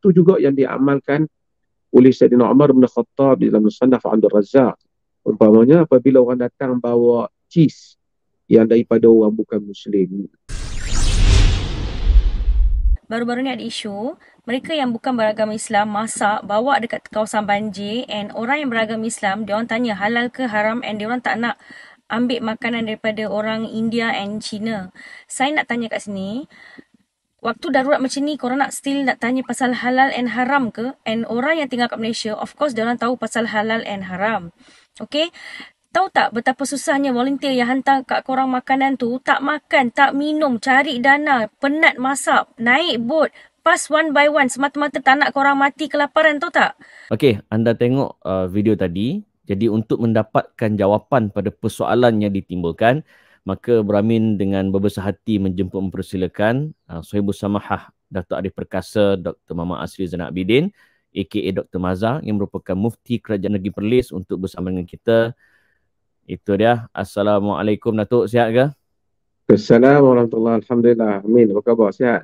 itu juga yang diamalkan oleh Sayyidina Umar bin Khattab di dalam Musannaf Abdul Razzaq. Umpamanya apabila orang datang bawa cheese yang daripada orang bukan Muslim. Baru-baru ni ada isu, mereka yang bukan beragama Islam masak, bawa dekat kawasan banjir, and orang yang beragama Islam, diorang tanya halal ke haram, and diorang tak nak ambil makanan daripada orang India and China. Saya nak tanya kat sini, waktu darurat macam ni, korang nak still nak tanya pasal halal and haram ke? And orang yang tinggal kat Malaysia, of course diorang tahu pasal halal and haram. Okay? Tahu tak betapa susahnya volunteer yang hantar kat korang makanan tu, tak makan, tak minum, cari dana, penat masak, naik bot, pas one by one, semata-mata tak nak korang mati kelaparan, tahu tak? Okey, anda tengok video tadi. Jadi untuk mendapatkan jawapan pada persoalan yang ditimbulkan, maka Beramin dengan berbesar hati menjemput mempersilakan Sohibus Samahah Datuk Arif Perkasa Dr. Muhammad Asri Zainal Abidin aka Dr. Mazhar yang merupakan Mufti Kerajaan Negeri Perlis untuk bersama dengan kita. Itu dia. Assalamualaikum Datuk, sihat ke? Assalamualaikum warahmatullahi wabarakatuh. Alhamdulillah. Amin. Apa khabar? Sihat?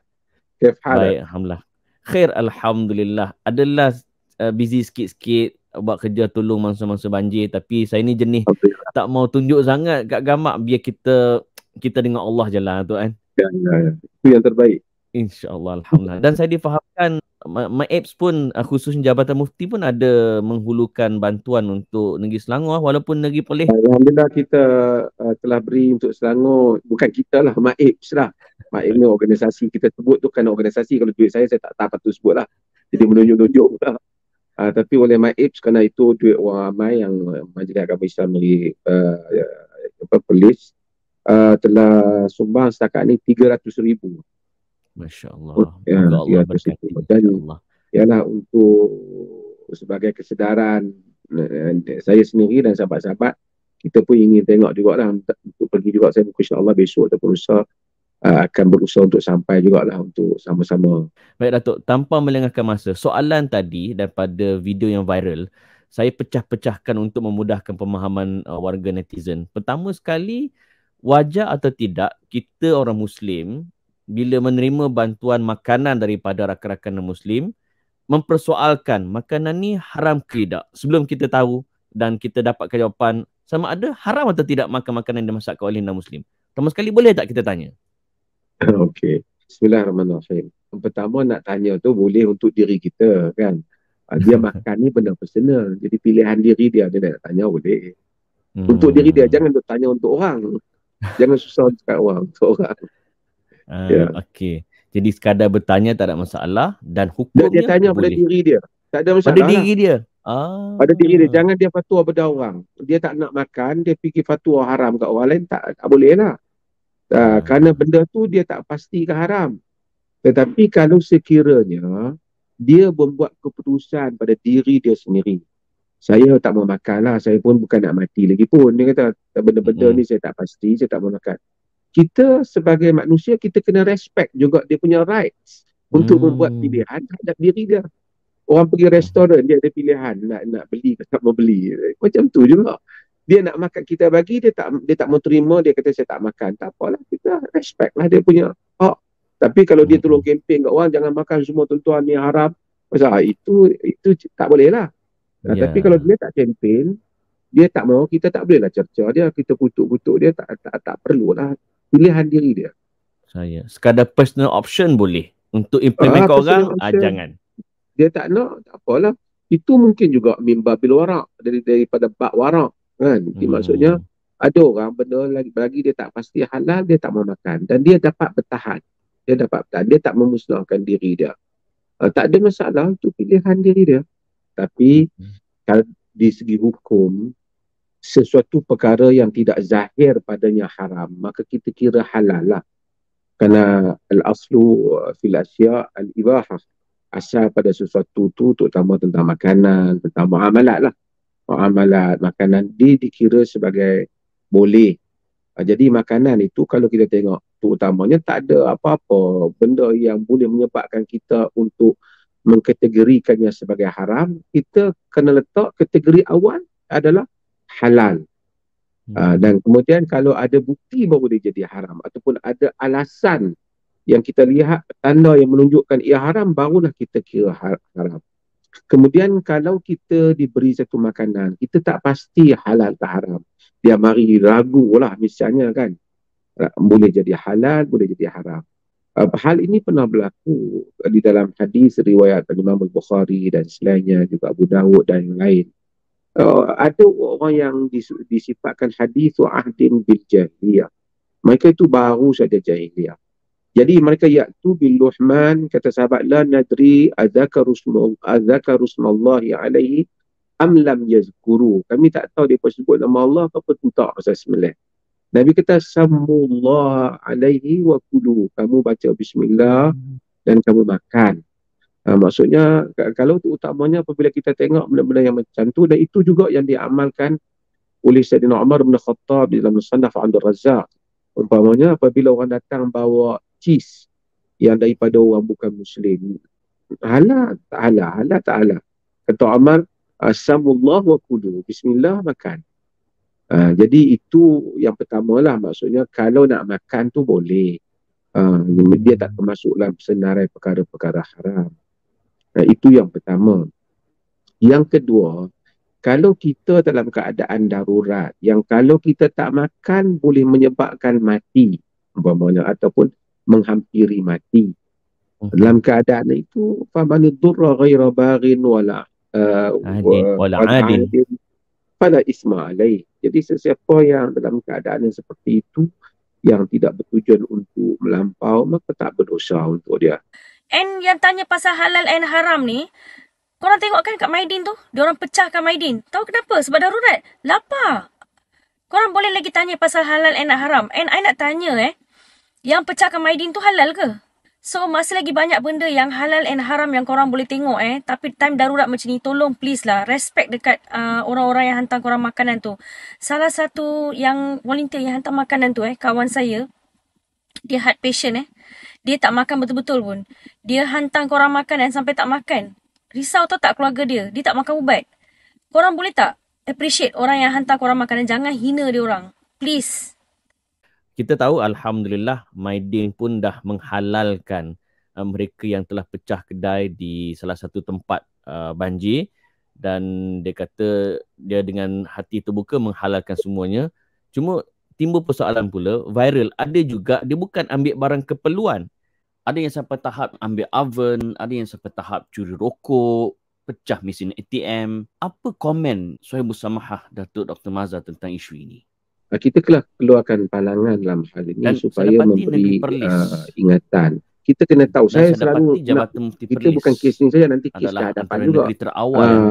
Khair hal? Baik, alhamdulillah. Khair alhamdulillah. Adalah busy sikit-sikit buat kerja tolong mangsa-mangsa banjir, tapi saya ni jenis tak mau tunjuk sangat kat gamak, biar kita dengan Allah je lah tu kan. Ya. Itu yang terbaik. InsyaAllah, alhamdulillah. Dan saya difahamkan MAPS pun khususnya Jabatan Mufti pun ada menghulukan bantuan untuk negeri Selangor walaupun negeri Perlis. Alhamdulillah kita telah beri untuk Selangor, bukan kita lah, MAPS lah. MAPS ni organisasi kita sebut tu kan organisasi, kalau duit saya tak patut sebut lah. Jadi menunjuk-nunjuk lah. Tapi oleh MAPS kerana itu duit orang ramai yang Majlis Agama Islam negeri Perlis telah sumbang setakat ni 300,000. Masya Allah. Ya, Allah berkati. Dan ialah untuk sebagai kesedaran saya sendiri dan sahabat-sahabat, kita pun ingin tengok juga lah untuk pergi juga. Saya insya-Allah besok ataupun lusa akan berusaha untuk sampai juga lah untuk sama-sama. Baik Datuk, tanpa melengahkan masa, soalan tadi daripada video yang viral, saya pecah-pecahkan untuk memudahkan pemahaman warga netizen. Pertama sekali, wajar atau tidak kita orang Muslim bila menerima bantuan makanan daripada rakan-rakan non-Muslim, mempersoalkan makanan ni haram ke tidak? Sebelum kita tahu dan kita dapatkan jawapan sama ada haram atau tidak makan makanan yang dimasakkan oleh non-Muslim. Pertama sekali, boleh tak kita tanya? Okey. Bismillahirrahmanirrahim. Yang pertama nak tanya tu boleh untuk diri kita kan. Dia makan ni benda personal. Jadi pilihan diri dia nak tanya boleh. Untuk diri dia, jangan duk tanya untuk orang. Jangan susah dekat orang, untuk orang. Okey. Jadi sekadar bertanya tak ada masalah dan hukumnya dia tanya boleh. Pada diri dia. Tak ada masalah. Pada diri dia. Pada diri dia. Jangan dia fatwa pada orang. Dia tak nak makan, dia fikir fatwa haram kat orang lain, tak boleh lah. Kerana benda tu dia tak pastikan haram. Tetapi kalau sekiranya dia membuat keputusan pada diri dia sendiri, saya tak mau makan lah, saya pun bukan nak mati lagi pun. Dia kata benda-benda ni saya tak pasti, saya tak mau makan. Kita sebagai manusia, kita kena respect juga dia punya rights untuk membuat pilihan terhadap diri dia. Orang pergi restoran, dia ada pilihan nak beli ke tak mau beli. Macam tu juga. Dia nak makan, kita bagi, dia tak mau terima, dia kata saya tak makan. Tak apalah, kita respect lah dia punya hak. Tapi kalau dia tolong kempen kat orang, jangan makan semua tuan-tuan ni haram. Pasal itu tak boleh lah. Tapi kalau dia tak kempen, dia tak mau, kita tak boleh lah cerca dia, kita kutuk-kutuk dia, tak perlulah. Pilihan diri dia. Saya sekadar personal option boleh. Untuk implement ke orang, jangan. Dia tak nak, tak apalah. Itu mungkin juga mimba bil warak, daripada bab warak kan. Maksudnya ada orang benda lagi dia tak pasti halal, dia tak mau makan dan dia dapat bertahan. Dia tak memusnahkan diri dia. Tak ada masalah, itu pilihan diri dia. Tapi kalau di segi hukum, sesuatu perkara yang tidak zahir padanya haram, maka kita kira halal lah. Kerana al-aslu fil asya' al-ibahah. Asal pada sesuatu tu, terutama tentang makanan, tentang muamalat lah. Muamalat, makanan, dikira sebagai boleh. Jadi makanan itu kalau kita tengok, terutamanya tak ada apa-apa benda yang boleh menyebabkan kita untuk mengkategorikannya sebagai haram. Kita kena letak kategori awal adalah halal. Dan kemudian kalau ada bukti baru dia jadi haram ataupun ada alasan yang kita lihat tanda yang menunjukkan ia haram, barulah kita kira haram. Kemudian kalau kita diberi satu makanan, kita tak pasti halal ke haram. Dia mari ragu lah misalnya kan. Boleh jadi halal, boleh jadi haram. Hal ini pernah berlaku di dalam hadis riwayat Imam Al-Bukhari dan selainnya, juga Abu Dawud dan yang lain. Ada orang yang disifatkan hadithu ahdin bil jahiliyah. Mereka itu baru saja jahiliyah. Jadi mereka yaitu bil luhman, kata sahabat, la nadri adzakaru smallahi alaihi am lam yazkuru. Kami tak tahu dia sebut nama Allah apa tak masa sembelih. Nabi kata samullah alaihi wa kulu. Kamu baca bismillah dan kamu makan. Maksudnya kalau tu utamanya apabila kita tengok benda-benda yang macam tu, dan itu juga yang diamalkan oleh Sayyidina Umar bin Khattab di dalam Musannaf Abdul Razzaq. Umpamanya apabila orang datang bawa cheese yang daripada orang bukan Muslim, halal tak halal, halal tak halal. Kata Umar, samullah wa kulu, bismillah makan. Jadi itu yang pertama lah, maksudnya kalau nak makan tu boleh. Dia tak termasuk dalam senarai perkara-perkara haram. Itu yang pertama. Yang kedua, kalau kita dalam keadaan darurat, yang kalau kita tak makan boleh menyebabkan mati, umpamanya, ataupun menghampiri mati. Dalam keadaan itu, faman dzurra ghaira baghin wala adin fala isma alaih. Jadi sesiapa yang dalam keadaan yang seperti itu, yang tidak bertujuan untuk melampau, maka tak berdosa untuk dia. And yang tanya pasal halal and haram ni, korang tengok kan kat Maidin tu, diorang pecahkan Maidin. Tahu kenapa? Sebab darurat. Lapar. Korang boleh lagi tanya pasal halal and haram. And I nak tanya yang pecahkan Maidin tu halal ke? So masih lagi banyak benda yang halal and haram yang korang boleh tengok tapi time darurat macam ni, tolong please lah respect dekat orang-orang yang hantar korang makanan tu. Salah satu yang volunteer yang hantar makanan tu kawan saya, dia heart patient dia tak makan betul-betul pun. Dia hantar korang makanan sampai tak makan. Risau tau tak keluarga dia tak makan ubat. Korang boleh tak appreciate orang yang hantar korang makanan, jangan hina dia orang. Please. Kita tahu Alhamdulillah Maidin pun dah menghalalkan mereka yang telah pecah kedai di salah satu tempat banjir, dan dia kata dia dengan hati terbuka menghalalkan semuanya. Cuma timbul persoalan pula, viral ada juga dia bukan ambil barang keperluan. Ada yang sampai tahap ambil oven, ada yang sampai tahap curi rokok, pecah mesin ATM. Apa komen Suhaibus Samahah Datuk Dr. Mazhar tentang isu ini? Kita keluarkan pandangan dalam hal ini dan supaya memberi ingatan. Kita kena tahu, saya selalu kita bukan kes ni saja, nanti kes dah hadapan juga.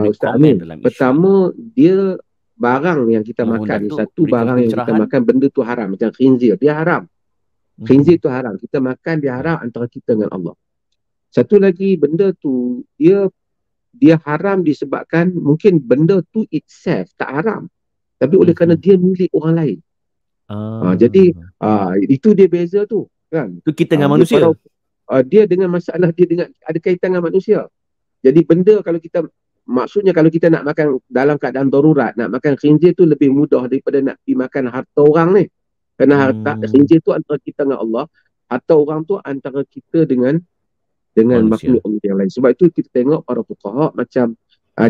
Ustaz Amin, pertama dia barang yang kita makan, satu barang yang kita makan, benda tu haram. Macam khinzir, dia haram. Khinzir tu haram, kita makan dia haram antara kita dengan Allah. Satu lagi, benda tu dia haram disebabkan mungkin benda tu itself tak haram, tapi oleh kerana dia milik orang lain. Jadi itu dia beza tu kan. Tu kita dengan manusia. Dia dengan masalah, dia dengan ada kaitan dengan manusia. Jadi benda kalau kita, maksudnya kalau kita nak makan dalam keadaan darurat, nak makan khinzir tu lebih mudah daripada nak pergi makan harta orang ni. Kerana harta khinzir tu antara kita dengan Allah, harta orang tu antara kita dengan makhluk Allah yang lain. Sebab itu kita tengok para fuqaha macam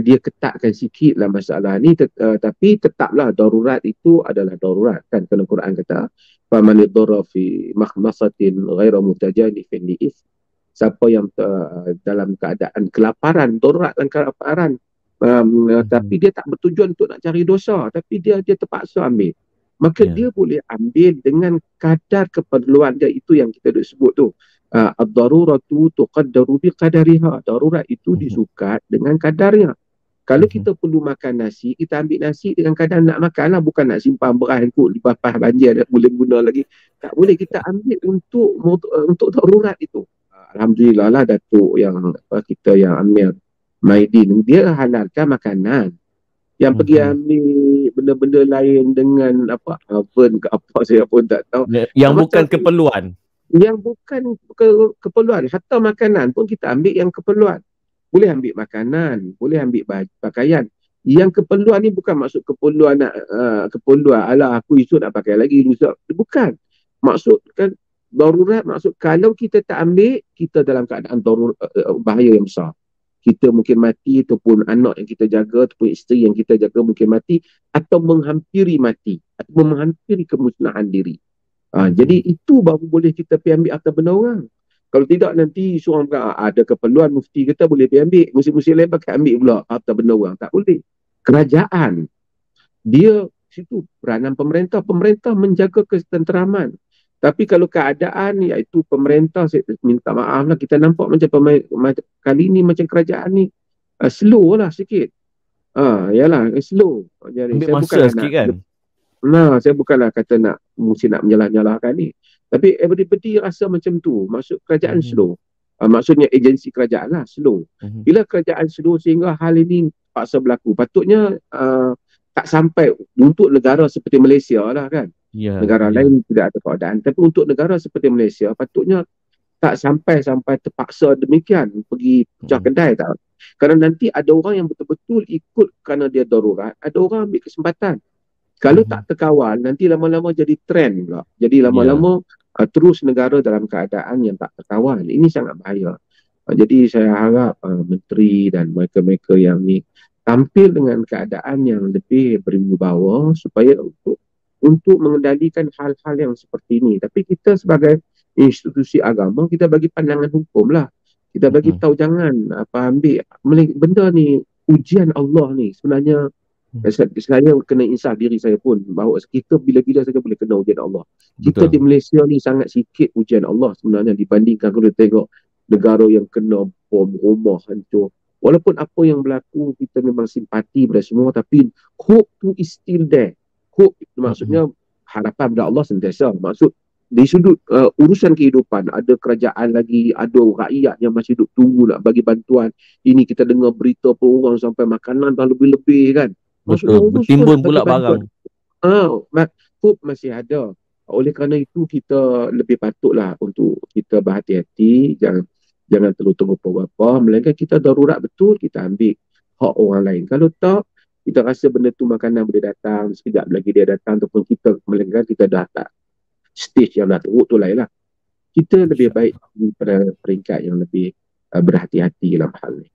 dia ketatkan sikit lah masalah ni, tapi tetaplah darurat itu adalah darurat kan. Kerana Quran kata faman yadurra fi makhmasatin ghaira mutajanifin li'ith, siapa yang dalam keadaan kelaparan, darurat dan kelaparan, tapi dia tak bertujuan untuk nak cari dosa, tapi dia terpaksa ambil, maka dia boleh ambil dengan kadar keperluan dia. Itu yang kita sebut tu, ad-daruratu tuqaddaru biqadariha. Darurat itu disukat dengan kadarnya. Kalau kita perlu makan nasi, kita ambil nasi dengan kadar nak makan lah, bukan nak simpan beras ikut lepas banjir ada boleh guna lagi. Tak boleh, kita ambil untuk darurat itu. Alhamdulillah lah Datuk yang kita yang Amir Maidin, dia halalkan makanan. Yang pergi ambil benda-benda lain dengan oven ke apa, saya pun tak tahu. Yang bukan keperluan. Yang bukan keperluan. Hatta makanan pun kita ambil yang keperluan. Boleh ambil makanan, boleh ambil pakaian. Yang keperluan ni bukan maksud keperluan nak keperluan, alah aku esok nak pakai lagi, lusa. Bukan. Maksud kan Darurat maksud kalau kita tak ambil, kita dalam keadaan bahaya yang besar. Kita mungkin mati, ataupun anak yang kita jaga, ataupun isteri yang kita jaga mungkin mati, atau menghampiri mati, atau menghampiri kemusnahan diri. Jadi itu baru boleh kita pergi ambil harta benda orang. Kalau tidak nanti seorang ada keperluan mufti kita boleh pergi ambil, musim-musim lain pakai ambil pula harta benda orang. Tak boleh. Kerajaan, dia situ peranan pemerintah. Pemerintah menjaga ketenteraman. Tapi kalau keadaan iaitu pemerintah, saya minta maaf lah, kita nampak macam kali ni macam kerajaan ni slow lah sikit. Yalah, slow. Jadi Ambil saya masa bukanlah sikit nak, kan. saya bukanlah kata mesti nak menyalah-nyalahkan ni. Tapi everybody rasa macam tu. Maksud kerajaan slow. Maksudnya agensi kerajaan lah slow. Bila kerajaan slow sehingga hal ini paksa berlaku. Patutnya tak sampai untuk negara seperti Malaysia lah kan. Negara lain tidak ada keadaan. Tapi untuk negara seperti Malaysia, patutnya tak sampai terpaksa demikian pergi pecah kedai tak. Kerana nanti ada orang yang betul-betul ikut kerana dia darurat, ada orang ambil kesempatan. Kalau tak terkawal, nanti lama-lama jadi trend pula. Jadi lama-lama terus negara dalam keadaan yang tak terkawal. Ini sangat bahaya. Jadi saya harap menteri dan mereka-mereka yang ni tampil dengan keadaan yang lebih berwibawa supaya untuk mengendalikan hal-hal yang seperti ini. Tapi kita sebagai institusi agama, kita bagi pandangan hukum lah. Kita bagi tahu jangan ambil benda ni, ujian Allah ni. Sebenarnya saya kena insaf diri saya pun bahawa kita bila-bila saja boleh kena ujian Allah. Kita di Malaysia ni sangat sikit ujian Allah sebenarnya dibandingkan kalau tengok negara yang kena bom, rumah hancur. Walaupun apa yang berlaku, kita memang simpati pada semua, tapi hope tu is still there. Hope maksudnya harapan pada Allah sentiasa. Maksud di sudut urusan kehidupan, ada kerajaan lagi, ada rakyat yang masih duduk tunggu nak bagi bantuan. Ini kita dengar berita per orang sampai makanan dah lebih-lebih kan. Betul, bertimbun pula barang. Hope masih ada. Oleh kerana itu kita lebih patutlah untuk kita berhati-hati, jangan terlalu tunggu apa-apa, melainkan kita darurat betul, kita ambil hak orang lain. Kalau tak, kita rasa benda tu makanan boleh datang, sekejap lagi dia datang, ataupun kita melainkan kita dah tak stage yang dah teruk tu lain lah. Kita lebih baik pada peringkat yang lebih berhati-hati dalam hal ni.